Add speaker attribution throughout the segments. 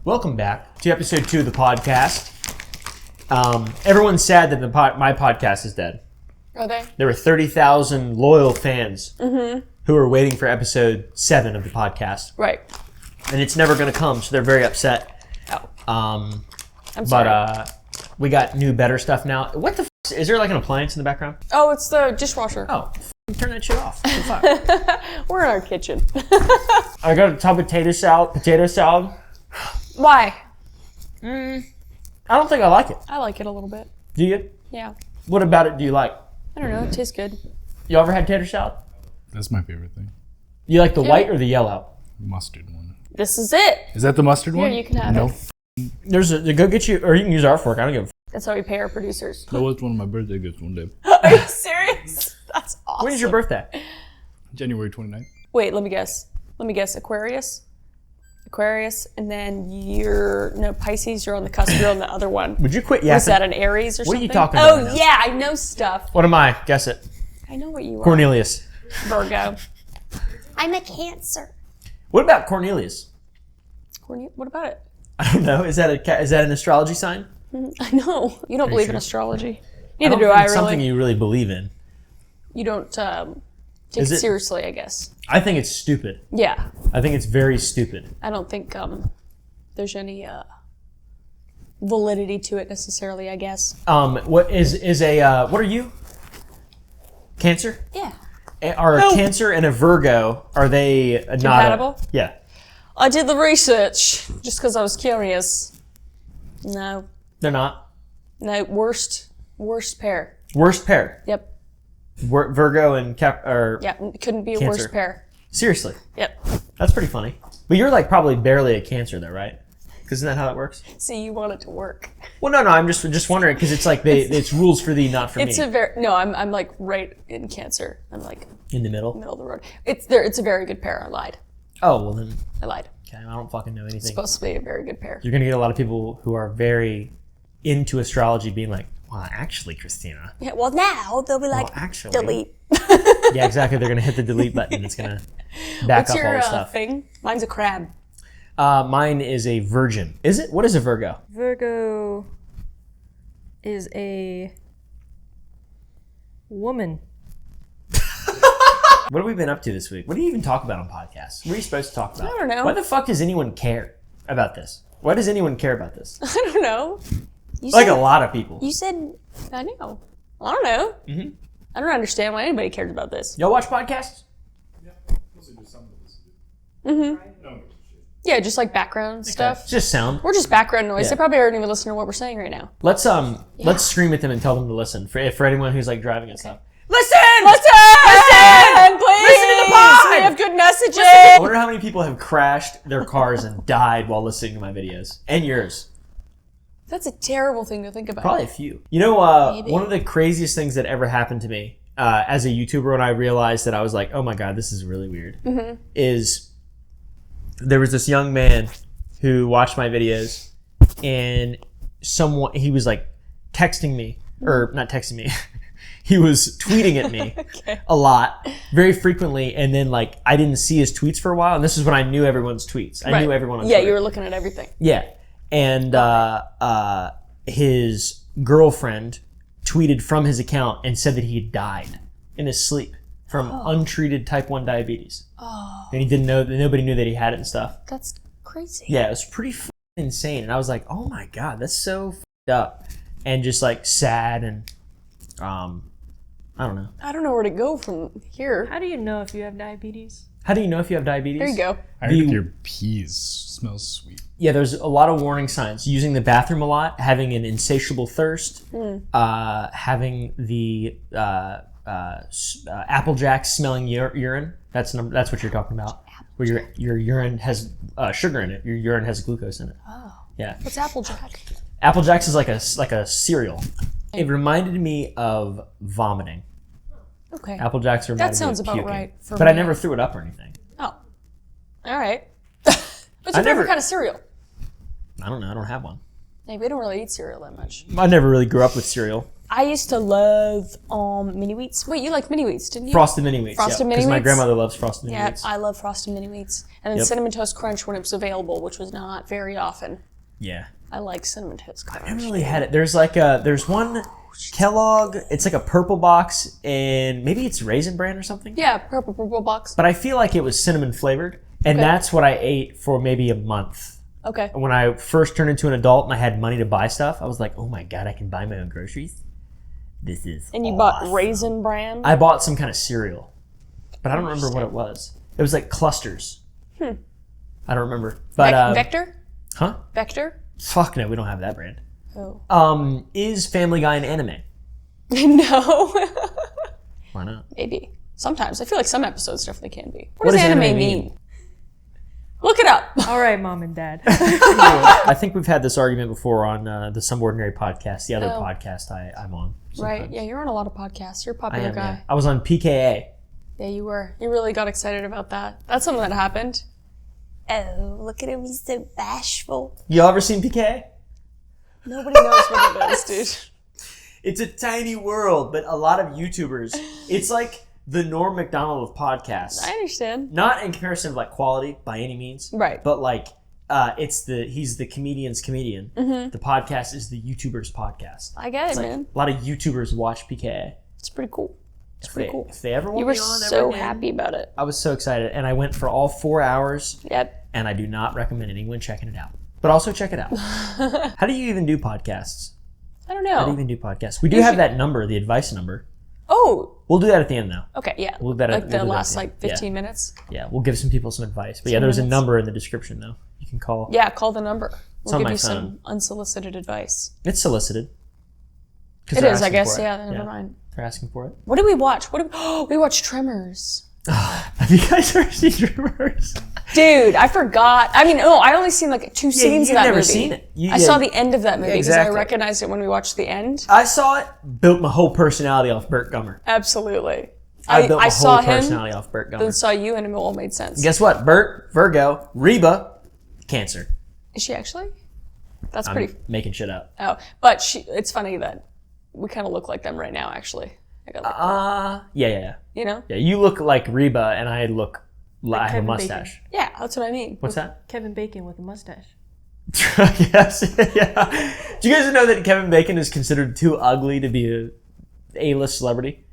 Speaker 1: Welcome back to episode 2 of the podcast. Everyone's sad that my podcast is dead.
Speaker 2: Are they?
Speaker 1: There were 30,000 loyal fans who are waiting for episode 7 of the podcast.
Speaker 2: Right.
Speaker 1: And it's never going to come, so they're very upset.
Speaker 2: Oh.
Speaker 1: I'm sorry. But we got new, better stuff now. What the f***? Is there like an appliance in the background?
Speaker 2: Oh, it's the dishwasher.
Speaker 1: Oh, turn that shit off. What the fuck?
Speaker 2: We're in our kitchen.
Speaker 1: I got a top of potato salad.
Speaker 2: Why?
Speaker 1: I don't think I like it.
Speaker 2: I like it a little bit.
Speaker 1: Do you?
Speaker 2: Yeah.
Speaker 1: What about it do you like?
Speaker 2: I don't know. It tastes good.
Speaker 1: You ever had tater salad?
Speaker 3: That's my favorite thing.
Speaker 1: You like the white or the yellow?
Speaker 3: Mustard one.
Speaker 2: This is it.
Speaker 3: Is that the mustard one?
Speaker 2: Here, you can have it.
Speaker 1: There's a go get you, or you can use our fork. I don't give a f.
Speaker 2: That's how we pay our producers.
Speaker 3: That was one of my birthday gifts one day.
Speaker 2: Are you serious? That's awesome.
Speaker 1: When is your birthday?
Speaker 3: January 29th.
Speaker 2: Wait, let me guess. Aquarius, and then Pisces, you're on the cusp, you're on the other one.
Speaker 1: Would you quit yapping?
Speaker 2: Was that an Aries or something?
Speaker 1: What are you talking about?
Speaker 2: Oh,
Speaker 1: right now?
Speaker 2: yeah, I know stuff.
Speaker 1: What am I? Guess it.
Speaker 2: I know what you are.
Speaker 1: Cornelius.
Speaker 2: Virgo. I'm a Cancer.
Speaker 1: What about Cornelius?
Speaker 2: What about it?
Speaker 1: I don't know. Is that an astrology sign?
Speaker 2: I know. You don't believe in astrology. Neither
Speaker 1: don't
Speaker 2: do
Speaker 1: think
Speaker 2: I,
Speaker 1: it's
Speaker 2: really.
Speaker 1: something you really believe in.
Speaker 2: You don't take
Speaker 1: Is
Speaker 2: it
Speaker 1: it-
Speaker 2: seriously, I guess.
Speaker 1: I think it's stupid.
Speaker 2: Yeah.
Speaker 1: I think it's very stupid.
Speaker 2: I don't think there's any validity to it necessarily, I guess.
Speaker 1: What are you? Cancer?
Speaker 2: Yeah.
Speaker 1: Are a Cancer and a Virgo, are they not
Speaker 2: Compatible?
Speaker 1: Yeah.
Speaker 2: I did the research just because I was curious. No.
Speaker 1: They're not.
Speaker 2: No, worst pair.
Speaker 1: Worst pair.
Speaker 2: Yep.
Speaker 1: Virgo and
Speaker 2: Yeah, it couldn't be a
Speaker 1: Cancer.
Speaker 2: worse pair.
Speaker 1: Seriously.
Speaker 2: Yep.
Speaker 1: That's pretty funny. But you're like probably barely a Cancer though, right? Because isn't that how it works?
Speaker 2: See, you want it to work.
Speaker 1: Well, no, I'm just wondering because it's like it's rules for thee, not for me.
Speaker 2: I'm like right in Cancer. I'm like
Speaker 1: In the middle.
Speaker 2: middle of the road. It's a very good pair. I lied.
Speaker 1: Oh well, then
Speaker 2: I lied.
Speaker 1: okay, I don't fucking know anything.
Speaker 2: It's supposed to be a very good pair.
Speaker 1: You're gonna get a lot of people who are very into astrology being like, well, actually, Christina.
Speaker 2: Yeah, well, now they'll be like,
Speaker 1: Well, actually.
Speaker 2: delete.
Speaker 1: Yeah, exactly. They're gonna hit the delete button. It's gonna back
Speaker 2: What's
Speaker 1: up
Speaker 2: your
Speaker 1: all the stuff.
Speaker 2: thing? Mine's a crab.
Speaker 1: Mine is a Virgin. Is it? What is a Virgo?
Speaker 4: Virgo is a woman.
Speaker 1: What have we been up to this week? What do you even talk about on podcasts? What are you supposed to talk about?
Speaker 2: I don't know.
Speaker 1: Why the fuck does anyone care about this? Why does anyone care about this?
Speaker 2: I don't know. You
Speaker 1: Like
Speaker 2: said,
Speaker 1: a lot of people.
Speaker 2: You said, I know. I don't know. Mm-hmm. I don't understand why anybody cares about this.
Speaker 1: Y'all watch podcasts?
Speaker 2: Yeah, just like background stuff.
Speaker 1: It's just sound.
Speaker 2: We're just background noise.
Speaker 1: Yeah.
Speaker 2: They probably aren't even listening to what we're saying right now.
Speaker 1: Let's scream at them and tell them to listen. For anyone who's like driving and stuff.
Speaker 2: Listen! Listen! Please!
Speaker 1: Listen to the pod!
Speaker 2: We have good messages!
Speaker 1: I wonder how many people have crashed their cars and died while listening to my videos. And yours.
Speaker 2: That's a terrible thing to think about.
Speaker 1: Probably a few. You know,
Speaker 2: Maybe.
Speaker 1: one of the craziest things that ever happened to me as a YouTuber when I realized that I was like, oh my God, this is really weird, is there was this young man who watched my videos and he was like texting me, or not texting me, he was tweeting at me a lot, very frequently, and then like I didn't see his tweets for a while, and this is when I knew everyone's tweets. I knew everyone on
Speaker 2: Yeah,
Speaker 1: Twitter.
Speaker 2: you were looking at everything.
Speaker 1: Yeah. And his girlfriend tweeted from his account and said that he had died in his sleep from untreated type 1 diabetes. Oh. And he didn't know, nobody knew that he had it and stuff.
Speaker 2: That's crazy.
Speaker 1: Yeah, it was pretty insane. And I was like, oh my God, that's so up. And just like sad and, I don't know.
Speaker 2: I don't know where to go from here.
Speaker 4: How do you know if you have diabetes?
Speaker 1: How do you know if you have diabetes?
Speaker 2: There you go.
Speaker 3: I heard your peas smell sweet.
Speaker 1: Yeah, there's a lot of warning signs. Using the bathroom a lot, having an insatiable thirst, having the Apple Jacks smelling urine. That's what you're talking about. Where your urine has sugar in it. Your urine has glucose in it.
Speaker 2: Oh.
Speaker 1: Yeah.
Speaker 2: What's Applejack?
Speaker 1: Apple Jacks is like a cereal. It reminded me of vomiting.
Speaker 2: Okay.
Speaker 1: Apple Jacks reminded
Speaker 2: That sounds
Speaker 1: me of
Speaker 2: about
Speaker 1: puking.
Speaker 2: right for
Speaker 1: But I
Speaker 2: me.
Speaker 1: never threw it up or anything.
Speaker 2: Oh. All right. What's your favorite kind of cereal?
Speaker 1: I don't know. I don't have one.
Speaker 2: Hey, we don't really eat cereal that much.
Speaker 1: I never really grew up with cereal.
Speaker 2: I used to love mini wheats. Wait, you like mini wheats, didn't you?
Speaker 1: Frosted mini wheats.
Speaker 2: Frosted mini
Speaker 1: Because my
Speaker 2: wheats?
Speaker 1: grandmother loves frosted mini
Speaker 2: Yeah,
Speaker 1: wheats.
Speaker 2: I love frosted mini wheats. And then
Speaker 1: Yep.
Speaker 2: cinnamon toast crunch when it was available, which was not very often.
Speaker 1: Yeah.
Speaker 2: I like cinnamon toast crunch.
Speaker 1: I haven't really had it. There's one Kellogg. It's like a purple box, and maybe it's Raisin Bran or something.
Speaker 2: Yeah, purple box.
Speaker 1: But I feel like it was cinnamon flavored, and
Speaker 2: Okay.
Speaker 1: that's what I ate for maybe a month.
Speaker 2: Okay.
Speaker 1: When I first turned into an adult and I had money to buy stuff, I was like, oh my god, I can buy my own groceries. This is
Speaker 2: And you
Speaker 1: awesome.
Speaker 2: bought Raisin Bran?
Speaker 1: I bought some kind of cereal, but I don't remember what it was. It was like clusters. I don't remember. But
Speaker 2: Vector?
Speaker 1: huh?
Speaker 2: Vector?
Speaker 1: Fuck no, we don't have that brand.
Speaker 2: Oh.
Speaker 1: Is Family Guy an anime?
Speaker 2: No.
Speaker 1: Why not?
Speaker 2: Maybe. Sometimes. I feel like some episodes definitely can be.
Speaker 1: What
Speaker 2: does
Speaker 1: does
Speaker 2: anime
Speaker 1: anime
Speaker 2: mean?
Speaker 1: mean?
Speaker 2: Look it up.
Speaker 4: All right, mom and dad.
Speaker 1: I think we've had this argument before on the Some Ordinary podcast, the other
Speaker 2: Oh.
Speaker 1: podcast I'm on.
Speaker 2: Right.
Speaker 1: sometimes.
Speaker 2: Yeah, you're on a lot of podcasts. You're a
Speaker 1: I
Speaker 2: popular
Speaker 1: am.
Speaker 2: guy.
Speaker 1: Yeah. I was on PKA.
Speaker 2: Yeah, you were. You really got excited about that. That's something that happened. Oh, look at him. He's so bashful.
Speaker 1: You ever seen PKA?
Speaker 2: Nobody knows what it is, dude.
Speaker 1: It's a tiny world, but a lot of YouTubers. It's like the Norm Macdonald of podcasts.
Speaker 2: I understand.
Speaker 1: Not in comparison of like quality by any means,
Speaker 2: Right.
Speaker 1: but like he's the comedian's comedian. The podcast is the YouTuber's podcast.
Speaker 2: I get it,
Speaker 1: Like,
Speaker 2: man.
Speaker 1: a lot of YouTubers watch PKA.
Speaker 2: It's pretty cool. It's
Speaker 1: If
Speaker 2: pretty
Speaker 1: they,
Speaker 2: cool.
Speaker 1: if they ever want
Speaker 2: You were
Speaker 1: me on
Speaker 2: so
Speaker 1: ever again,
Speaker 2: happy about it.
Speaker 1: I was so excited, and I went for all 4 hours,
Speaker 2: Yep.
Speaker 1: and I do not recommend anyone checking it out. But also check it out. How do you even do podcasts?
Speaker 2: I don't
Speaker 1: How do you
Speaker 2: know.
Speaker 1: even do podcasts? We do have that number, the advice number.
Speaker 2: Oh,
Speaker 1: We'll do that at the end, though.
Speaker 2: okay, yeah.
Speaker 1: We'll do that at-
Speaker 2: Like
Speaker 1: we'll
Speaker 2: the
Speaker 1: do that
Speaker 2: last
Speaker 1: at the
Speaker 2: like
Speaker 1: end. Yeah.
Speaker 2: 15 minutes.
Speaker 1: Yeah, we'll give some people some advice. But yeah, there's a
Speaker 2: minutes.
Speaker 1: number in the description, though. You can call.
Speaker 2: Yeah, call the number. We'll
Speaker 1: on
Speaker 2: give
Speaker 1: my
Speaker 2: you
Speaker 1: phone.
Speaker 2: some unsolicited advice.
Speaker 1: It's solicited. 'Cause
Speaker 2: It
Speaker 1: they're
Speaker 2: is, I
Speaker 1: asking
Speaker 2: guess.
Speaker 1: for it.
Speaker 2: Yeah, never mind.
Speaker 1: They're asking for it.
Speaker 2: What did we watch? We watched Tremors.
Speaker 1: Have you guys ever seen Tremors?
Speaker 2: Dude, I forgot. I mean, I only seen like 2 scenes
Speaker 1: you've
Speaker 2: of that
Speaker 1: never
Speaker 2: movie.
Speaker 1: seen it.
Speaker 2: I saw the end of that movie because
Speaker 1: exactly.
Speaker 2: I recognized it when we watched the end.
Speaker 1: I saw it, built my whole personality off Burt Gummer.
Speaker 2: Absolutely.
Speaker 1: I built my
Speaker 2: saw
Speaker 1: whole
Speaker 2: him,
Speaker 1: personality off Burt Gummer.
Speaker 2: then saw you, and it all made sense.
Speaker 1: Guess what? Burt, Virgo, Reba, Cancer.
Speaker 2: Is she actually? That's
Speaker 1: I'm
Speaker 2: pretty.
Speaker 1: making shit up.
Speaker 2: Oh, but it's funny that we kind of look like them right now. Actually, I got like,
Speaker 1: Yeah.
Speaker 2: you know.
Speaker 1: Yeah, you look like Reba, and I look like I have a
Speaker 4: Kevin
Speaker 1: mustache.
Speaker 2: Yeah, that's what I mean.
Speaker 1: What's that?
Speaker 4: Kevin Bacon with a mustache.
Speaker 1: Yes. Yeah. Do you guys know that Kevin Bacon is considered too ugly to be a A-list celebrity?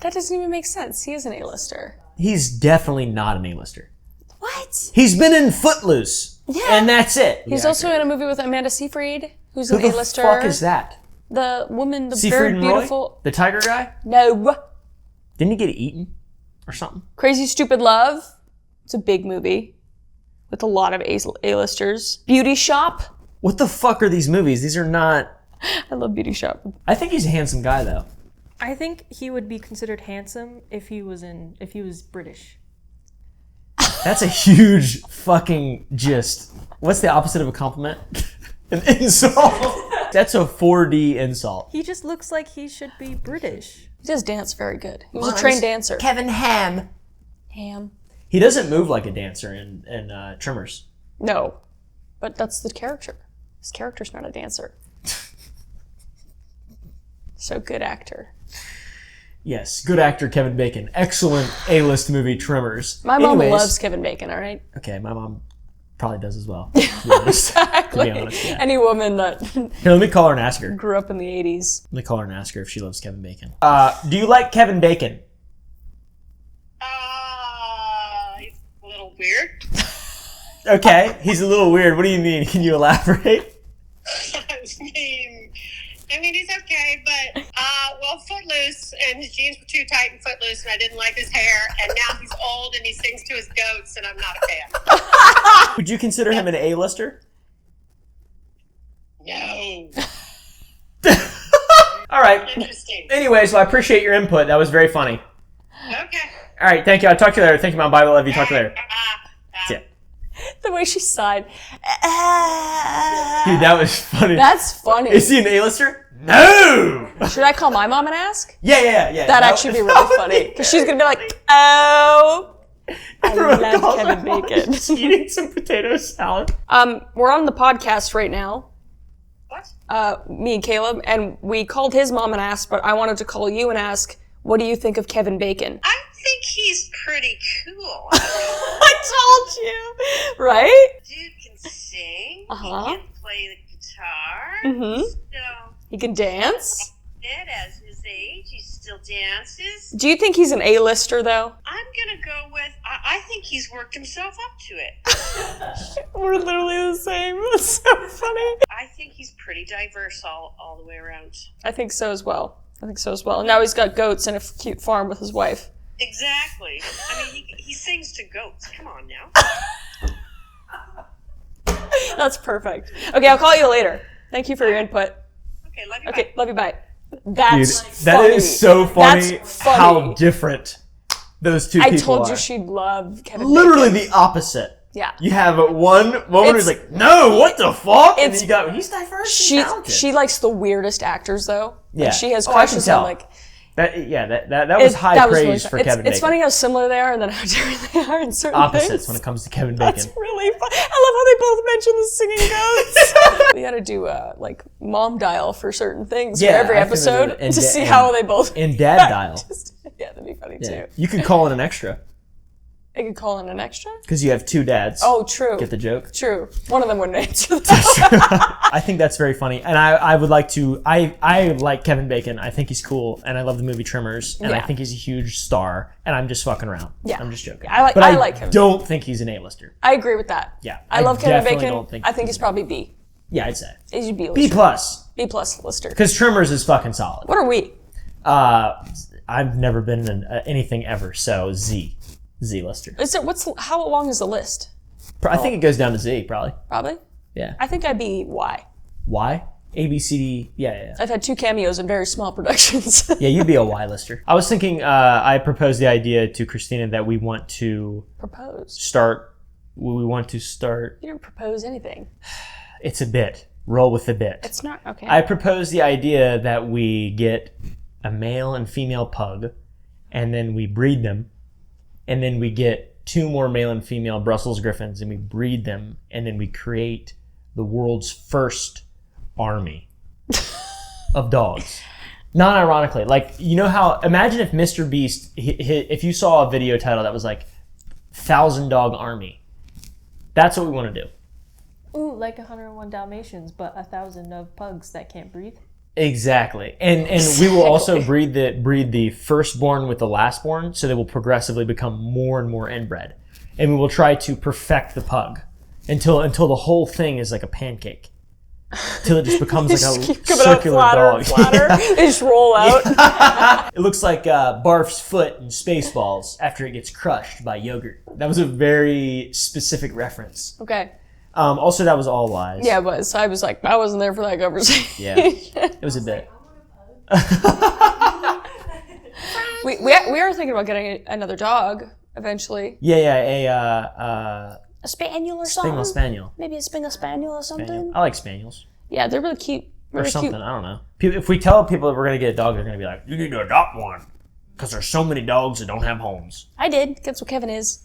Speaker 2: That doesn't even make sense. He is an A-lister.
Speaker 1: He's definitely not an A-lister.
Speaker 2: What?
Speaker 1: He's been in Footloose,
Speaker 2: Yeah.
Speaker 1: and that's it.
Speaker 2: He's also in a movie with Amanda Seyfried, who's
Speaker 1: Who
Speaker 2: an
Speaker 1: the
Speaker 2: A-lister.
Speaker 1: fuck is that?
Speaker 2: The woman, the
Speaker 1: Seyfried
Speaker 2: very
Speaker 1: and Roy?
Speaker 2: beautiful.
Speaker 1: The tiger guy?
Speaker 2: No.
Speaker 1: Didn't he get eaten or something?
Speaker 2: Crazy Stupid Love. It's a big movie with a lot of A-listers. Beauty Shop.
Speaker 1: What the fuck are these movies? These are not...
Speaker 2: I love Beauty Shop.
Speaker 1: I think he's a handsome guy, though.
Speaker 4: I think he would be considered handsome if he was British.
Speaker 1: That's a huge fucking gist. What's the opposite of a compliment? An insult. That's a 4D insult.
Speaker 4: He just looks like he should be British.
Speaker 2: He does dance very good. He was a trained dancer.
Speaker 1: Kevin Ham.
Speaker 2: Ham.
Speaker 1: He doesn't move like a dancer in Tremors.
Speaker 2: No. But that's the character. His character's not a dancer. So good actor.
Speaker 1: Yes, good actor Kevin Bacon. Excellent A-list movie, Tremors.
Speaker 2: My mom
Speaker 1: Anyways,
Speaker 2: loves Kevin Bacon, all right?
Speaker 1: Okay, my mom probably does as well. To be honest. To be honest, yeah.
Speaker 2: Any woman that
Speaker 1: Here, let me call her and ask her.
Speaker 2: grew up in the 80s.
Speaker 1: Let me call her and ask her if she loves Kevin Bacon. Do you like Kevin Bacon?
Speaker 5: He's a little weird.
Speaker 1: Okay, he's a little weird. What do you mean? Can you elaborate?
Speaker 5: I mean, he's okay, but, well, Footloose, and his jeans were too tight and Footloose, and I didn't like his hair, and now he's old, and he sings to his goats, and I'm not a fan.
Speaker 1: Would you consider him an A-lister?
Speaker 5: No.
Speaker 1: All right.
Speaker 5: Interesting.
Speaker 1: Anyways, well, I appreciate your input. That was very funny.
Speaker 5: Okay.
Speaker 1: All right, thank you. I'll talk to you later. Thank you, Mom. Bye. I love you. Talk to you later. That's it.
Speaker 2: The way she sighed.
Speaker 1: Dude, that was funny.
Speaker 2: That's funny.
Speaker 1: Is he an A-lister? No!
Speaker 2: Should I call my mom and ask?
Speaker 1: Yeah.
Speaker 2: That'd actually be really funny. Because she's going to be like, oh, I love Kevin Bacon.
Speaker 1: Just eating some potato salad.
Speaker 2: We're on the podcast right now.
Speaker 5: What?
Speaker 2: Me and Caleb, and we called his mom and asked, but I wanted to call you and ask, what do you think of Kevin Bacon?
Speaker 5: I think he's pretty cool.
Speaker 2: I told you! Right?
Speaker 5: Dude can sing.
Speaker 2: Uh-huh.
Speaker 5: He can play the guitar.
Speaker 2: Mm-hmm.
Speaker 5: So,
Speaker 2: He can dance.
Speaker 5: as his age, he still dances.
Speaker 2: Do you think he's an A-lister, though?
Speaker 5: I'm gonna go with, I think he's worked himself up to it.
Speaker 2: We're literally the same. That's so funny.
Speaker 5: I think he's pretty diverse all the way around.
Speaker 2: I think so as well. Now he's got goats and a cute farm with his wife.
Speaker 5: Exactly. I mean, he sings to goats. Come on now.
Speaker 2: That's perfect. Okay, I'll call you later. Thank you for your input.
Speaker 5: Okay, love you.
Speaker 2: Okay,
Speaker 5: Bye.
Speaker 2: love you, bye.
Speaker 1: Dude,
Speaker 2: That's
Speaker 1: that
Speaker 2: funny.
Speaker 1: is so funny,
Speaker 2: That's funny.
Speaker 1: how different those two
Speaker 2: I
Speaker 1: people
Speaker 2: told
Speaker 1: are.
Speaker 2: you she'd love Kevin
Speaker 1: Literally
Speaker 2: Bacon.
Speaker 1: the opposite.
Speaker 2: Yeah.
Speaker 1: You have one woman who's like, no, what the fuck? And then you got, he's diverse and talented.
Speaker 2: She likes the weirdest actors, though.
Speaker 1: Yeah.
Speaker 2: And she has
Speaker 1: Oh, I can
Speaker 2: crushes
Speaker 1: tell.
Speaker 2: on, like...
Speaker 1: that was high
Speaker 2: that was
Speaker 1: praise
Speaker 2: really
Speaker 1: for
Speaker 2: fun.
Speaker 1: Kevin Bacon.
Speaker 2: It's funny how similar they are and then how different they are in certain
Speaker 1: Opposites
Speaker 2: things.
Speaker 1: when it comes to Kevin Bacon.
Speaker 2: That's really fun. I love how they both mention the singing goats. We gotta do like mom dial for certain things for every
Speaker 1: I think
Speaker 2: episode
Speaker 1: and
Speaker 2: to see how they both...
Speaker 1: And dad dial.
Speaker 2: Yeah, that'd be funny
Speaker 1: Yeah.
Speaker 2: too.
Speaker 1: You could call in an extra
Speaker 2: I could call in an extra?
Speaker 1: because you have two dads.
Speaker 2: Oh, true.
Speaker 1: Get the joke?
Speaker 2: True. One of them wouldn't answer that.
Speaker 1: I think that's very funny, and I would like to. I like Kevin Bacon. I think he's cool, and I love the movie Tremors, and I
Speaker 2: Yeah. think
Speaker 1: he's a huge star. And I'm just fucking around.
Speaker 2: Yeah.
Speaker 1: I'm just joking.
Speaker 2: I like-
Speaker 1: but
Speaker 2: I like him.
Speaker 1: Don't think he's an A-lister.
Speaker 2: I agree with that.
Speaker 1: Yeah,
Speaker 2: I love Kevin
Speaker 1: definitely
Speaker 2: Bacon.
Speaker 1: don't think
Speaker 2: I think he's probably B.
Speaker 1: Yeah, I'd say
Speaker 2: He's B
Speaker 1: B
Speaker 2: lister.
Speaker 1: plus
Speaker 2: B plus lister.
Speaker 1: because Tremors is fucking solid.
Speaker 2: What are we?
Speaker 1: I've never been in anything ever, so Z lister.
Speaker 2: Is it how long is the list?
Speaker 1: I think it goes down to Z probably.
Speaker 2: Probably.
Speaker 1: Yeah.
Speaker 2: I think I'd be Y.
Speaker 1: Y. A B C D. Yeah.
Speaker 2: I've had 2 cameos in very small productions.
Speaker 1: Yeah, you'd be a Y lister. I was thinking. I proposed the idea to Christina that we want to
Speaker 2: Propose.
Speaker 1: start. We want to start.
Speaker 2: You didn't propose anything.
Speaker 1: It's a bit. Roll with the bit.
Speaker 2: It's not okay.
Speaker 1: I proposed the idea that we get a male and female pug, and then we breed them, and then we get 2 more male and female Brussels Griffins, and we breed them, and then we create the world's first army of dogs. Non-ironically, like, you know how, imagine if Mr. Beast, if you saw a video title that was like 1,000 dog army. That's what we want to do.
Speaker 4: Ooh, like 101 Dalmatians, but 1,000 of pugs that can't breathe.
Speaker 1: Exactly. And we will also breed the firstborn with the lastborn, so they will progressively become more and more inbred. And we will try to perfect the pug until the whole thing is like a pancake. Till it just becomes like a
Speaker 2: Keep coming
Speaker 1: circular
Speaker 2: out
Speaker 1: dog.
Speaker 2: flatter. They just roll out.
Speaker 1: It looks like Barf's foot in Spaceballs after it gets crushed by yogurt. That was a very specific reference.
Speaker 2: Okay.
Speaker 1: Also, that was all lies.
Speaker 2: Yeah, it was. I was like, I wasn't there for that conversation.
Speaker 1: Yeah. It was a bit.
Speaker 2: we are thinking about getting another dog eventually.
Speaker 1: Yeah,
Speaker 2: A spaniel or something?
Speaker 1: Spaniel.
Speaker 2: Maybe a spaniel or something?
Speaker 1: I like spaniels.
Speaker 2: Yeah, they're really cute.
Speaker 1: Or
Speaker 2: Really
Speaker 1: something,
Speaker 2: cute.
Speaker 1: I don't know. If we tell people that we're going to get a dog, they're going to be like, you need to adopt one. Because there's so many dogs that don't have homes.
Speaker 2: I did. That's what Kevin is.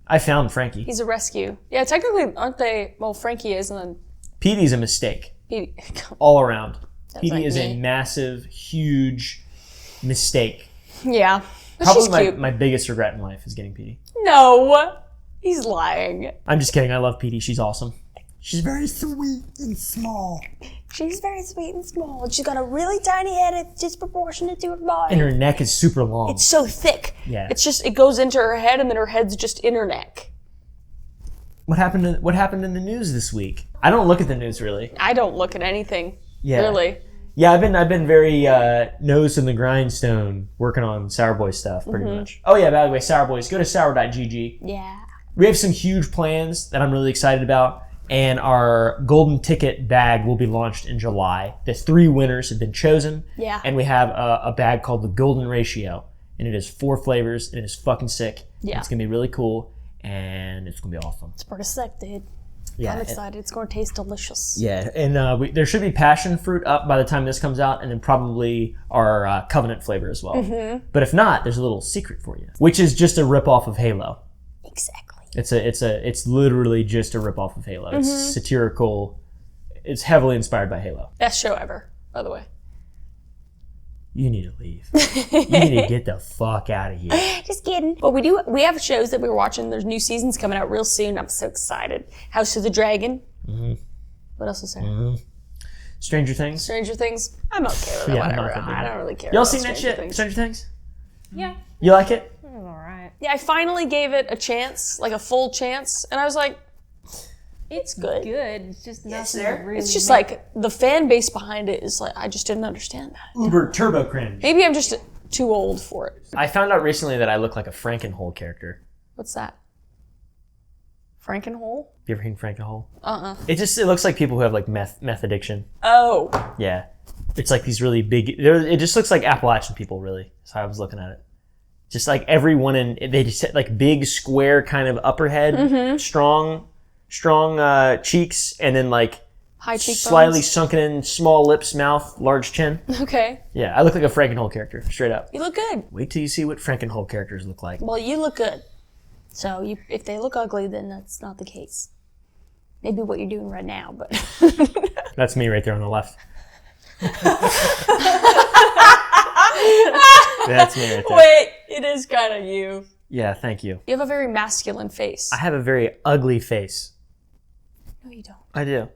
Speaker 1: I found Frankie.
Speaker 2: He's a rescue. Yeah, technically, aren't they? Well, Frankie is, and then
Speaker 1: Petey's a mistake.
Speaker 2: he.
Speaker 1: All around. Petey
Speaker 2: like
Speaker 1: is
Speaker 2: me.
Speaker 1: a massive, huge mistake.
Speaker 2: Yeah. But
Speaker 1: Probably
Speaker 2: she's cute.
Speaker 1: my biggest regret in life is getting Petey.
Speaker 2: No. He's lying.
Speaker 1: I'm just kidding. I love Petey. She's awesome. She's very sweet and small.
Speaker 2: She's very sweet and small. She's got a really tiny head. It's disproportionate to her body.
Speaker 1: And her neck is super long.
Speaker 2: It's so thick.
Speaker 1: Yeah.
Speaker 2: It's just, it goes into her head and then her head's just in her neck.
Speaker 1: What happened in the news this week? I don't look at the news really.
Speaker 2: I don't look at anything.
Speaker 1: Yeah.
Speaker 2: Really.
Speaker 1: Yeah, I've been very nose in the grindstone working on Sour Boy stuff pretty much. Oh yeah, by the way, Sour Boys, go to sour.gg.
Speaker 2: Yeah.
Speaker 1: We have some huge plans that I'm really excited about, and our golden ticket bag will be launched in July. The 3 winners have been chosen.
Speaker 2: Yeah.
Speaker 1: And we have a bag called the Golden Ratio, and it is 4 flavors, and it is fucking sick.
Speaker 2: Yeah.
Speaker 1: It's gonna be really cool, and it's gonna be awesome.
Speaker 2: It's pretty sick, dude.
Speaker 1: Yeah.
Speaker 2: I'm excited. It's going to taste delicious.
Speaker 1: Yeah, and there should be passion fruit up by the time this comes out, and then probably our covenant flavor as well.
Speaker 2: Mm-hmm.
Speaker 1: But if not, there's a little secret for you, which is just a ripoff of Halo.
Speaker 2: Exactly.
Speaker 1: It's literally just a ripoff of Halo. It's satirical. It's heavily inspired by Halo.
Speaker 2: Best show ever, by the way.
Speaker 1: You need to leave. You need to get the fuck out of here.
Speaker 2: Just kidding. But we have shows that we're watching. There's new seasons coming out real soon. I'm so excited. House of the Dragon. Mm-hmm. What else is there?
Speaker 1: Mm-hmm. Stranger Things.
Speaker 2: Stranger Things. I'm okay with it.
Speaker 1: Yeah, I'm
Speaker 2: Whatever.
Speaker 1: not that big.
Speaker 2: I don't really care.
Speaker 1: Y'all
Speaker 2: about
Speaker 1: seen that shit?
Speaker 2: Things.
Speaker 1: Stranger Things?
Speaker 4: Yeah.
Speaker 1: You like it?
Speaker 4: All right.
Speaker 2: Yeah, I finally gave it a chance, like a full chance, and I was like, it's good.
Speaker 4: Good. It's just nothing
Speaker 1: there.
Speaker 4: really.
Speaker 2: It's just like the fan base behind it is like I just didn't understand that.
Speaker 1: Uber turbo cringe.
Speaker 2: Maybe I'm just too old for it.
Speaker 1: I found out recently that I look like a Frankenhole character.
Speaker 2: What's that? Frankenhole?
Speaker 1: You ever seen Frankenhole?
Speaker 2: Uh-uh.
Speaker 1: It looks like people who have like meth addiction.
Speaker 2: Oh.
Speaker 1: Yeah. It's like these really big, it just looks like Appalachian people, really. That's how I was looking at it. Just like everyone they just had like big square kind of upper head, strong cheeks, and then like
Speaker 2: High cheekbones.
Speaker 1: slightly sunken in, small lips, mouth, large chin.
Speaker 2: Okay.
Speaker 1: Yeah, I look like a Frankenhole character, straight up.
Speaker 2: You look good.
Speaker 1: Wait till you see what Frankenhole characters look like.
Speaker 2: Well, you look good. So if they look ugly, then that's not the case. Maybe what you're doing right now, but...
Speaker 1: That's me right there on the left. That's me right there.
Speaker 2: Wait, it is kind of you.
Speaker 1: Yeah, thank you.
Speaker 2: You have a very masculine face.
Speaker 1: I have a very ugly face.
Speaker 2: No, you don't.
Speaker 1: I do.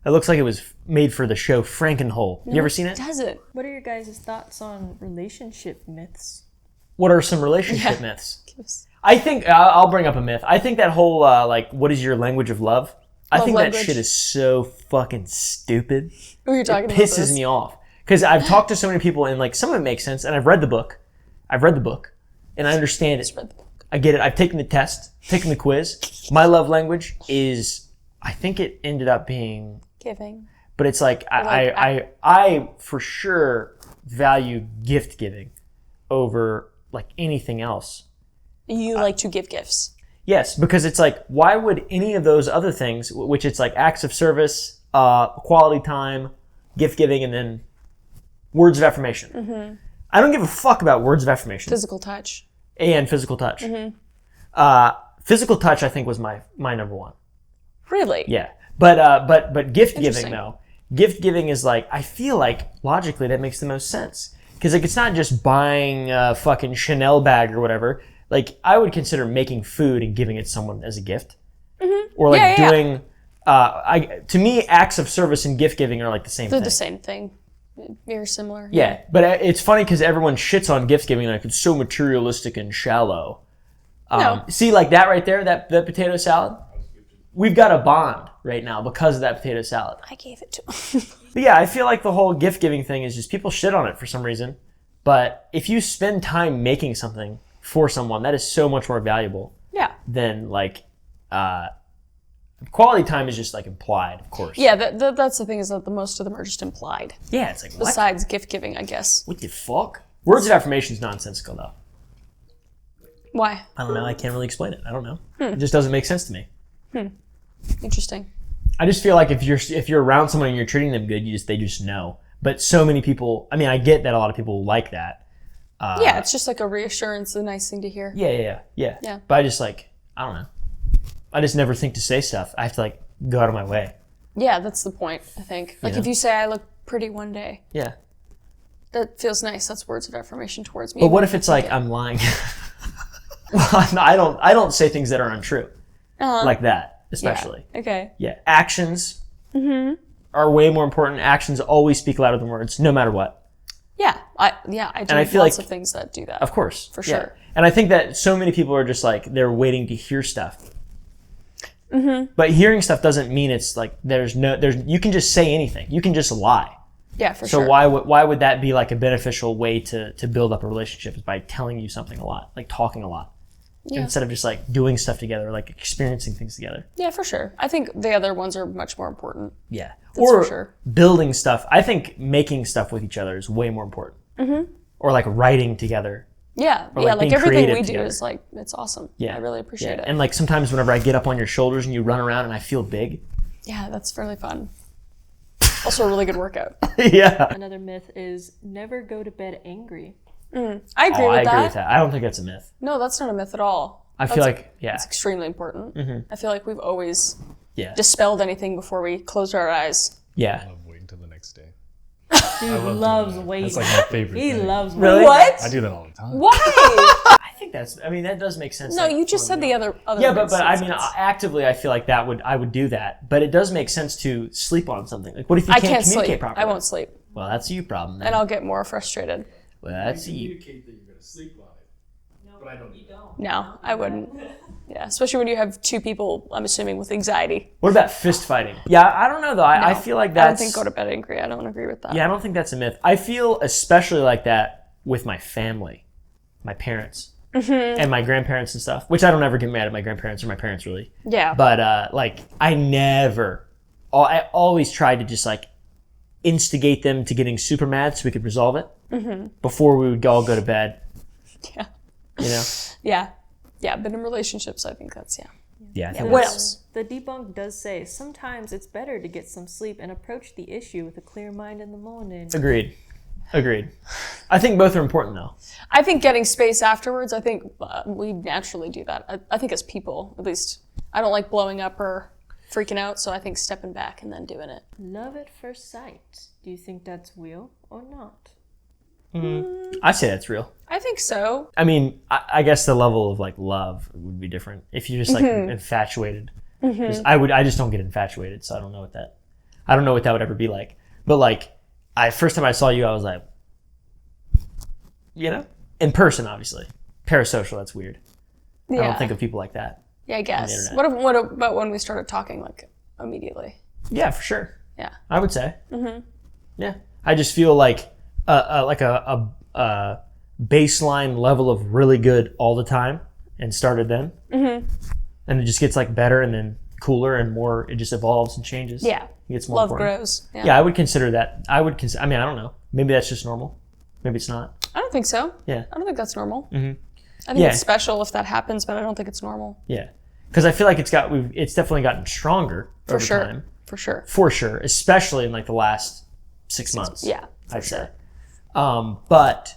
Speaker 1: It looks like it was made for the show Frankenhole. You ever seen it?
Speaker 2: Does it?
Speaker 4: What are your guys' thoughts on relationship myths?
Speaker 1: What are some relationship
Speaker 2: Yeah.
Speaker 1: myths? I think I'll bring up a myth. I think that whole like, what is your language of love? I think
Speaker 2: language.
Speaker 1: that shit is so fucking stupid.
Speaker 2: Who are you talking
Speaker 1: It
Speaker 2: about?
Speaker 1: pisses me off because I've talked to so many people and like some of it makes sense, and I've read the book, and I understand it.
Speaker 2: Read the book.
Speaker 1: I get it. I've taken the test, taken the quiz. My love language is, I think it ended up being,
Speaker 2: Giving.
Speaker 1: but it's like I for sure value gift giving over like anything else.
Speaker 2: You like to give gifts.
Speaker 1: Yes, because it's like, why would any of those other things, which it's like acts of service, quality time, gift giving, and then words of affirmation. Mm-hmm. I don't give a fuck about words of affirmation.
Speaker 2: Physical touch.
Speaker 1: And physical touch.
Speaker 2: Mm-hmm.
Speaker 1: Physical touch, I think, was my number one.
Speaker 2: Really?
Speaker 1: Yeah. But gift giving,
Speaker 2: Interesting.
Speaker 1: though. Gift giving is like, I feel like, logically, that makes the most sense. Because like, it's not just buying a fucking Chanel bag or whatever. Like, I would consider making food and giving it to someone as a gift. Mm-hmm. Or like doing, to me, acts of service and gift giving are like the same
Speaker 2: They're
Speaker 1: thing.
Speaker 2: the same thing. Very similar.
Speaker 1: Yeah, but it's funny because everyone shits on gift giving like it's so materialistic and shallow.
Speaker 2: No.
Speaker 1: See, like that right there, that potato salad? We've got a bond right now because of that potato salad.
Speaker 2: I gave it to him.
Speaker 1: But yeah, I feel like the whole gift giving thing is just people shit on it for some reason. But if you spend time making something for someone, that is so much more valuable
Speaker 2: Yeah.
Speaker 1: than like quality time is just like implied, of course.
Speaker 2: Yeah, that's the thing is that the most of them are just implied.
Speaker 1: Yeah, it's like what?
Speaker 2: Besides gift giving, I guess.
Speaker 1: What the fuck? Words of affirmation is nonsensical though.
Speaker 2: Why?
Speaker 1: I don't know. I can't really explain it. I don't know. It just doesn't make sense to me.
Speaker 2: Interesting.
Speaker 1: I just feel like if you're around someone and you're treating them good, they just know. But so many people. I mean, I get that a lot of people like that.
Speaker 2: Yeah, it's just like a reassurance, a nice thing to hear.
Speaker 1: Yeah.
Speaker 2: Yeah.
Speaker 1: But I just like, I don't know. I just never think to say stuff. I have to like go out of my way.
Speaker 2: Yeah, that's the point, I think. Like
Speaker 1: know?
Speaker 2: if you say I look pretty one day,
Speaker 1: Yeah.
Speaker 2: that feels nice. That's words of affirmation towards me.
Speaker 1: But what if it's like I'm lying? Well, I don't say things that are untrue. Like that, especially.
Speaker 2: Yeah. Okay.
Speaker 1: Yeah. Actions are way more important. Actions always speak louder than words, no matter what.
Speaker 2: Yeah, I do
Speaker 1: I feel
Speaker 2: lots
Speaker 1: like-
Speaker 2: of things that do that.
Speaker 1: Of course.
Speaker 2: For
Speaker 1: Yeah.
Speaker 2: sure.
Speaker 1: And I think that so many people are just like, they're waiting to hear stuff. Mm-hmm. But hearing stuff doesn't mean it's like, you can just say anything. You can just lie.
Speaker 2: Yeah, for
Speaker 1: So
Speaker 2: sure.
Speaker 1: why would that be like a beneficial way to build up a relationship is by telling you something a lot, like talking a lot.
Speaker 2: Yeah.
Speaker 1: Instead of just like doing stuff together, like experiencing things together.
Speaker 2: Yeah, for sure. I think the other ones are much more important.
Speaker 1: Yeah.
Speaker 2: That's
Speaker 1: or
Speaker 2: for sure.
Speaker 1: building stuff. I think making stuff with each other is way more important. Mm-hmm. Or like writing together.
Speaker 2: Yeah,
Speaker 1: Or,
Speaker 2: yeah.
Speaker 1: like,
Speaker 2: Like
Speaker 1: being
Speaker 2: everything we
Speaker 1: creative
Speaker 2: do
Speaker 1: together.
Speaker 2: is like it's awesome.
Speaker 1: Yeah.
Speaker 2: I really appreciate it.
Speaker 1: And like sometimes whenever I get up on your shoulders and you run around and I feel big.
Speaker 2: Yeah, that's really fun. Also, a really good workout.
Speaker 1: Yeah.
Speaker 4: Another myth is never go to bed angry.
Speaker 2: I agree
Speaker 1: Oh,
Speaker 2: with
Speaker 1: I agree
Speaker 2: that.
Speaker 1: with that. I don't think that's a myth.
Speaker 2: No, that's not a myth at all.
Speaker 1: I feel like, yeah.
Speaker 2: It's extremely important. I feel like we've always
Speaker 1: Yeah.
Speaker 2: dispelled anything before we closed our eyes.
Speaker 1: Yeah.
Speaker 3: I love waiting till the next day.
Speaker 4: Dude
Speaker 3: love doing
Speaker 4: loves
Speaker 3: that.
Speaker 4: waiting.
Speaker 3: That's like my favorite
Speaker 4: He
Speaker 3: thing.
Speaker 4: loves
Speaker 1: Really?
Speaker 4: waiting.
Speaker 2: What?
Speaker 3: I do that all the time.
Speaker 2: Why?
Speaker 1: I think that does make sense.
Speaker 2: No,
Speaker 1: like,
Speaker 2: you just said the other.
Speaker 1: Yeah, but I mean,
Speaker 2: instances.
Speaker 1: actively, I feel like I would do that. But it does make sense to sleep on something. Like, what if you
Speaker 2: I
Speaker 1: can't
Speaker 2: can't
Speaker 1: communicate
Speaker 2: sleep.
Speaker 1: properly?
Speaker 2: I won't sleep,
Speaker 1: Well, that's a you problem. Then.
Speaker 2: and I'll get more frustrated.
Speaker 1: Well, that's a you.
Speaker 3: Communicate that you're going to sleep on it. But I don't.
Speaker 2: No, I wouldn't. Yeah, especially when you have two people, I'm assuming, with anxiety.
Speaker 1: What about fist fighting? Yeah, I don't know though. I
Speaker 2: No,
Speaker 1: feel like
Speaker 2: I
Speaker 1: that's.
Speaker 2: don't think go to bed angry. I don't agree with that.
Speaker 1: Yeah, I don't think that's a myth. I feel especially like that with my family, my parents, and my grandparents and stuff. Which I don't ever get mad at my grandparents or my parents really.
Speaker 2: Yeah.
Speaker 1: But like, I always tried to just like instigate them to getting super mad so we could resolve it before we would all go to bed.
Speaker 2: Yeah.
Speaker 1: You know?
Speaker 2: Yeah. Yeah, but in relationships, I think that's,
Speaker 1: Yeah. I think
Speaker 2: What
Speaker 1: that's-
Speaker 2: else?
Speaker 4: The debunk does say sometimes it's better to get some sleep and approach the issue with a clear mind in the morning.
Speaker 1: Agreed. I think both are important though.
Speaker 2: I think getting space afterwards, I think we naturally do that. I think as people, at least, I don't like blowing up or freaking out, so I think stepping back and then doing it.
Speaker 4: Love at first sight. Do you think that's real or not?
Speaker 1: I say that's real.
Speaker 2: I think so.
Speaker 1: I mean, I guess the level of like love would be different if you're just like infatuated. 'Cause I just don't get infatuated, so I don't know what that would ever be like. But like, first time I saw you, I was like, you know, in person, obviously. Parasocial, that's weird.
Speaker 2: Yeah.
Speaker 1: I don't think of people like that.
Speaker 2: Yeah, I guess.
Speaker 1: internet.
Speaker 2: What about when we started talking, like, immediately?
Speaker 1: Yeah, for sure.
Speaker 2: Yeah.
Speaker 1: I would say. Yeah, I just feel like a baseline level of really good all the time, and started then, and it just gets like better and then cooler and more. It just evolves and changes.
Speaker 2: Yeah.
Speaker 1: It gets more
Speaker 2: Love
Speaker 1: important.
Speaker 2: grows.
Speaker 1: Yeah, I would consider that. I mean, I don't know. Maybe that's just normal. Maybe it's not.
Speaker 2: I don't think so.
Speaker 1: Yeah.
Speaker 2: I don't think that's normal. I think
Speaker 1: Yeah.
Speaker 2: it's special if that happens, but I don't think it's normal.
Speaker 1: Yeah, because I feel like it's definitely gotten stronger over
Speaker 2: sure.
Speaker 1: time.
Speaker 2: For sure.
Speaker 1: For sure, especially in like the last 6 months.
Speaker 2: Yeah.
Speaker 1: I'd say. But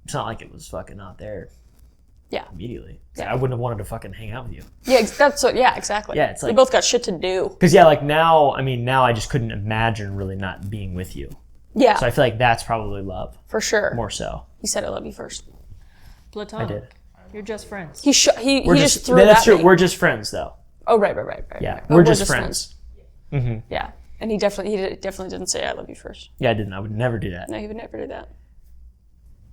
Speaker 1: it's not like it was fucking not there
Speaker 2: Yeah.
Speaker 1: immediately.
Speaker 2: Yeah.
Speaker 1: I wouldn't have wanted to fucking hang out with you.
Speaker 2: Yeah, that's what, yeah, exactly.
Speaker 1: Yeah, it's
Speaker 2: we
Speaker 1: like-
Speaker 2: both got shit to do.
Speaker 1: Because yeah, like now I just couldn't imagine really not being with you.
Speaker 2: Yeah,
Speaker 1: So I feel like that's probably love
Speaker 2: for sure.
Speaker 1: more so.
Speaker 2: He said I love you first.
Speaker 4: Platonic.
Speaker 1: I did.
Speaker 4: You're just friends.
Speaker 2: He
Speaker 1: We're
Speaker 2: just threw it
Speaker 1: that's
Speaker 2: at
Speaker 1: true.
Speaker 2: me.
Speaker 1: We're just friends though.
Speaker 2: Oh, right.
Speaker 1: Yeah,
Speaker 2: right.
Speaker 1: we're just friends.
Speaker 2: Yeah, and he definitely didn't say I love you first.
Speaker 1: Yeah, I didn't. I would never do that.
Speaker 2: No, he would never do that.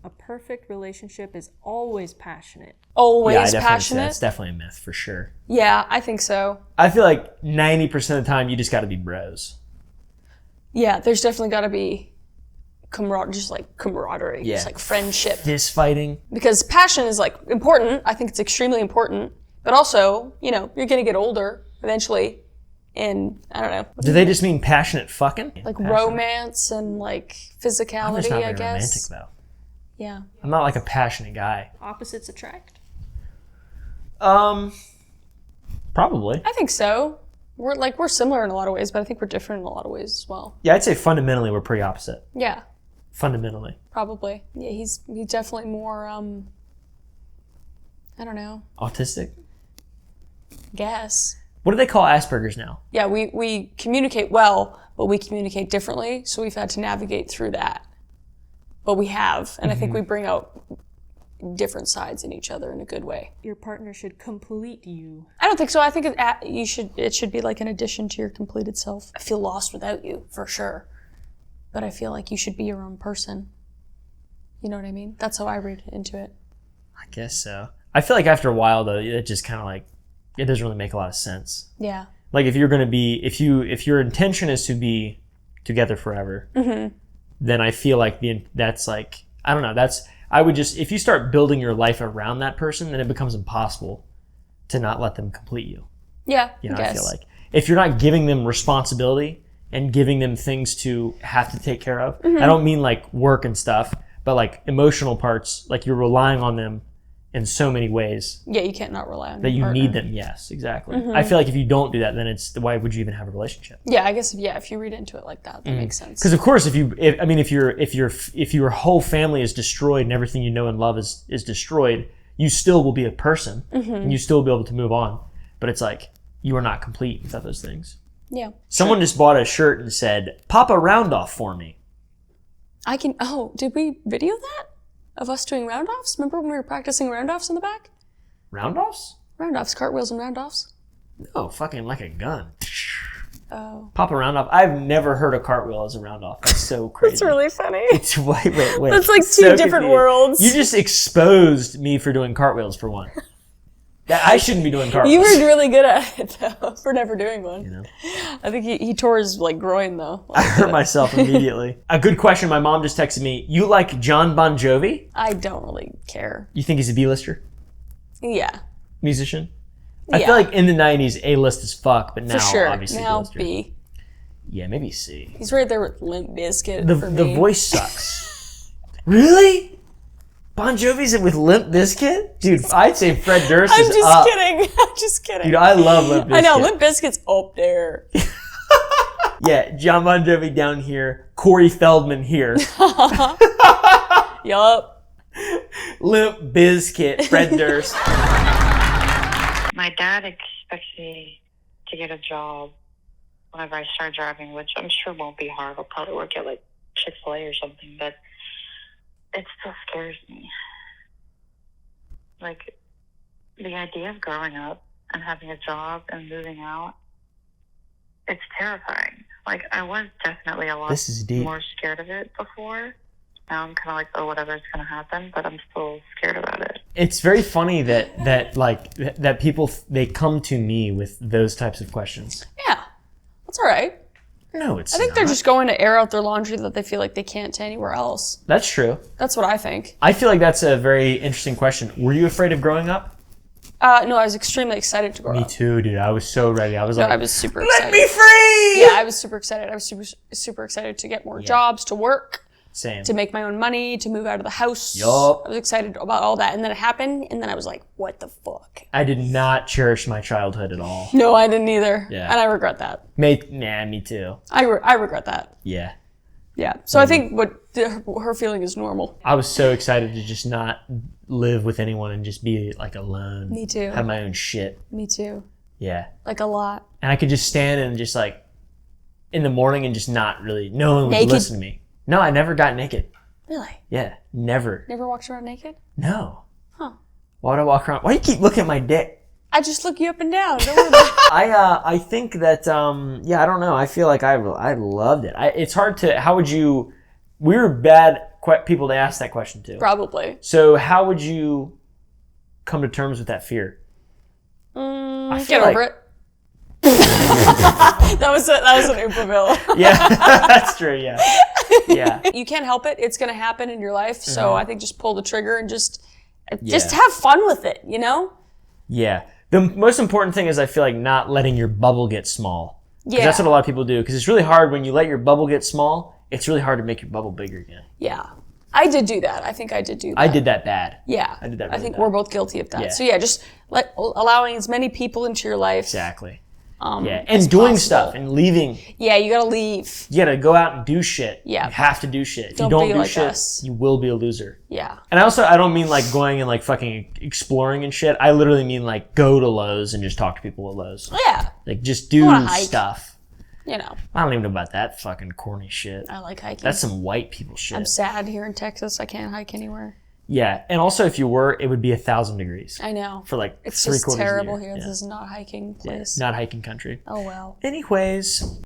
Speaker 4: A perfect relationship is always passionate.
Speaker 2: Always
Speaker 1: Yeah, I definitely
Speaker 2: passionate.
Speaker 1: that's definitely a myth for sure.
Speaker 2: Yeah, I think so.
Speaker 1: I feel like 90% of the time you just got to be bros.
Speaker 2: Yeah, there's definitely got to be camaraderie,
Speaker 1: Yeah.
Speaker 2: just like friendship.
Speaker 1: Fist fighting.
Speaker 2: Because passion is like important. I think it's extremely important. But also, you're gonna get older eventually, and I don't know,
Speaker 1: Do they just mean passionate fucking?
Speaker 2: like
Speaker 1: Passionate.
Speaker 2: romance and like
Speaker 1: I'm
Speaker 2: physicality.
Speaker 1: just not
Speaker 2: I
Speaker 1: very romantic
Speaker 2: guess.
Speaker 1: though.
Speaker 2: Yeah.
Speaker 1: I'm not like a passionate guy.
Speaker 4: Opposites attract.
Speaker 1: Probably.
Speaker 2: I think so. We're similar in a lot of ways, but I think we're different in a lot of ways as well.
Speaker 1: Yeah, I'd say fundamentally we're pretty opposite.
Speaker 2: Yeah,
Speaker 1: Fundamentally.
Speaker 2: probably. Yeah, he's definitely more. I don't know.
Speaker 1: Autistic?
Speaker 2: Guess.
Speaker 1: What do they call Asperger's now?
Speaker 2: Yeah, we communicate well, but we communicate differently, so we've had to navigate through that. But we have, and I think we bring out different sides in each other in a good way.
Speaker 4: Your partner should complete you.
Speaker 2: I don't think so. I think it should be like an addition to your completed self. I feel lost without you, for sure. But I feel like you should be your own person. You know what I mean? That's how I read into it.
Speaker 1: I guess so. I feel like after a while though, it just kind of like, it doesn't really make a lot of sense.
Speaker 2: Yeah.
Speaker 1: Like if you're going to be, if your intention is to be together forever, then I feel like that's like, I don't know, if you start building your life around that person, then it becomes impossible to not let them complete you.
Speaker 2: Yeah,
Speaker 1: You know,
Speaker 2: I guess.
Speaker 1: I feel like if you're not giving them responsibility and giving them things to have to take care of, I don't mean like work and stuff, but like emotional parts, like you're relying on them in so many ways
Speaker 2: Yeah, you can't not rely on
Speaker 1: that
Speaker 2: your
Speaker 1: you
Speaker 2: partner.
Speaker 1: need them. Yes, exactly. I feel like if you don't do that, then why would you even have a relationship?
Speaker 2: Yeah, I guess if you read into it like that, that makes sense.
Speaker 1: Because of course, if your whole family is destroyed and everything you know and love is destroyed, you still will be a person and you still will be able to move on. But it's like you are not complete without those things.
Speaker 2: Yeah.
Speaker 1: Someone just bought a shirt and said, "Pop a round off for me."
Speaker 2: I can. Oh, did we video that of us doing round offs? Remember when we were practicing round offs in the back?
Speaker 1: Round offs?
Speaker 2: Round offs, cartwheels, and round offs.
Speaker 1: No, fucking like a gun.
Speaker 2: Oh,
Speaker 1: Pop a round off. I've never heard a cartwheel as a round off. That's so crazy.
Speaker 2: that's really funny.
Speaker 1: It's wait.
Speaker 2: That's like
Speaker 1: So
Speaker 2: two different
Speaker 1: confused.
Speaker 2: worlds.
Speaker 1: You just exposed me for doing cartwheels for one. That I shouldn't be doing cartwheels.
Speaker 2: You were really good at it though, for never doing one.
Speaker 1: You know?
Speaker 2: I think he tore his like groin though.
Speaker 1: I hurt myself immediately. A good question. My mom just texted me. You like John Bon Jovi?
Speaker 2: I don't really care.
Speaker 1: You think he's a B-lister?
Speaker 2: Yeah,
Speaker 1: Musician? I
Speaker 2: Yeah.
Speaker 1: feel like in the 90s, A-list as fuck, but now
Speaker 2: for sure.
Speaker 1: obviously
Speaker 2: Now
Speaker 1: B-lister.
Speaker 2: B.
Speaker 1: Yeah, maybe C.
Speaker 2: He's right there with Limp Bizkit for
Speaker 1: The
Speaker 2: me.
Speaker 1: voice sucks. Really? Bon Jovi's with Limp Bizkit? Dude, I'd say Fred Durst
Speaker 2: I'm
Speaker 1: is
Speaker 2: just
Speaker 1: up.
Speaker 2: kidding. I'm just kidding.
Speaker 1: Dude, I love Limp Bizkit.
Speaker 2: I know Limp Bizkit's up there.
Speaker 1: Yeah, John Bon Jovi down here. Corey Feldman here.
Speaker 2: Yup.
Speaker 1: Limp Bizkit, Fred Durst.
Speaker 6: My dad expects me to get a job whenever I start driving, which I'm sure won't be hard. I'll probably work at like Chick-fil-A or something, but it still scares me. Like, the idea of growing up and having a job and moving out, it's terrifying. Like, I was definitely a lot
Speaker 1: This is deep.
Speaker 6: more scared of it before. Now I'm kind of like, oh, whatever's going to happen, but I'm still scared about it.
Speaker 1: It's very funny that people, they come to me with those types of questions.
Speaker 2: Yeah. That's all right.
Speaker 1: No, it's
Speaker 2: I think
Speaker 1: not.
Speaker 2: they're just going to air out their laundry that they feel like they can't to anywhere else.
Speaker 1: That's true.
Speaker 2: That's what I think.
Speaker 1: I feel like that's a very interesting question. Were you afraid of growing up?
Speaker 2: No, I was extremely excited to grow
Speaker 1: Me
Speaker 2: up.
Speaker 1: too, dude. I was so ready. I was
Speaker 2: No,
Speaker 1: like,
Speaker 2: I was super excited.
Speaker 1: let me free!
Speaker 2: Yeah, I was super excited. I was super excited to get more jobs, to work,
Speaker 1: Same.
Speaker 2: to make my own money, to move out of the house.
Speaker 1: Yup.
Speaker 2: I was excited about all that. And then it happened, and then I was like, what the fuck?
Speaker 1: I did not cherish my childhood at all.
Speaker 2: No, I didn't either.
Speaker 1: Yeah.
Speaker 2: And I regret that.
Speaker 1: Me too.
Speaker 2: I regret that.
Speaker 1: Yeah.
Speaker 2: Yeah. So I think her feeling is normal.
Speaker 1: I was so excited to just not live with anyone and just be like alone.
Speaker 2: Me too.
Speaker 1: Have my own shit.
Speaker 2: Me too.
Speaker 1: Yeah.
Speaker 2: Like a lot.
Speaker 1: And I could just stand and just like in the morning and just not really, no one would
Speaker 2: Naked?
Speaker 1: listen to me. No, I never got naked.
Speaker 2: Really?
Speaker 1: Yeah. Never.
Speaker 2: Never walked around naked?
Speaker 1: No.
Speaker 2: Huh.
Speaker 1: Why would I walk around? Why do you keep looking at my dick?
Speaker 2: I just look you up and down. Don't worry about it.
Speaker 1: I think that, I don't know. I feel like I loved it. It's hard to, how would you, we were bad people to ask that question to.
Speaker 2: Probably.
Speaker 1: So how would you come to terms with that fear? I feel
Speaker 2: Get over it. that was an Oopaville.
Speaker 1: Yeah, that's true. Yeah, yeah.
Speaker 2: You can't help it. It's going to happen in your life. So I think just pull the trigger and just
Speaker 1: Yeah.
Speaker 2: have fun with it, you know?
Speaker 1: Yeah. The most important thing is I feel like not letting your bubble get small. 'Cause
Speaker 2: Yeah.
Speaker 1: that's what a lot of people do. Because it's really hard when you let your bubble get small. It's really hard to make your bubble bigger again.
Speaker 2: Yeah. I did do that. I think I did do that.
Speaker 1: I did that bad.
Speaker 2: Yeah.
Speaker 1: I did that
Speaker 2: I
Speaker 1: really
Speaker 2: think
Speaker 1: bad.
Speaker 2: we're both guilty of that.
Speaker 1: Yeah.
Speaker 2: So yeah, just allowing as many people into your life.
Speaker 1: Exactly.
Speaker 2: Yeah.
Speaker 1: Yeah, and doing stuff and leaving.
Speaker 2: Yeah, you gotta leave.
Speaker 1: You gotta go out and do shit.
Speaker 2: Yeah.
Speaker 1: You have to do shit. If
Speaker 2: Don't
Speaker 1: you don't
Speaker 2: be
Speaker 1: do
Speaker 2: like
Speaker 1: shit,
Speaker 2: us.
Speaker 1: you will be a loser.
Speaker 2: Yeah.
Speaker 1: And I don't mean like going and like fucking exploring and shit. I literally mean like go to Lowe's and just talk to people at Lowe's.
Speaker 2: Yeah.
Speaker 1: Like just do
Speaker 2: wanna hike.
Speaker 1: stuff.
Speaker 2: You know,
Speaker 1: I don't even know about that fucking corny shit.
Speaker 2: I like hiking.
Speaker 1: That's some white people shit.
Speaker 2: I'm sad here in Texas. I can't hike anywhere.
Speaker 1: Yeah, and also if you were, it would be 1,000 degrees
Speaker 2: I know.
Speaker 1: for like
Speaker 2: It's
Speaker 1: 3/4
Speaker 2: just
Speaker 1: of the
Speaker 2: terrible
Speaker 1: year.
Speaker 2: here.
Speaker 1: Yeah.
Speaker 2: This is not hiking
Speaker 1: Yeah,
Speaker 2: place.
Speaker 1: not hiking country.
Speaker 2: Oh well.
Speaker 1: Anyways,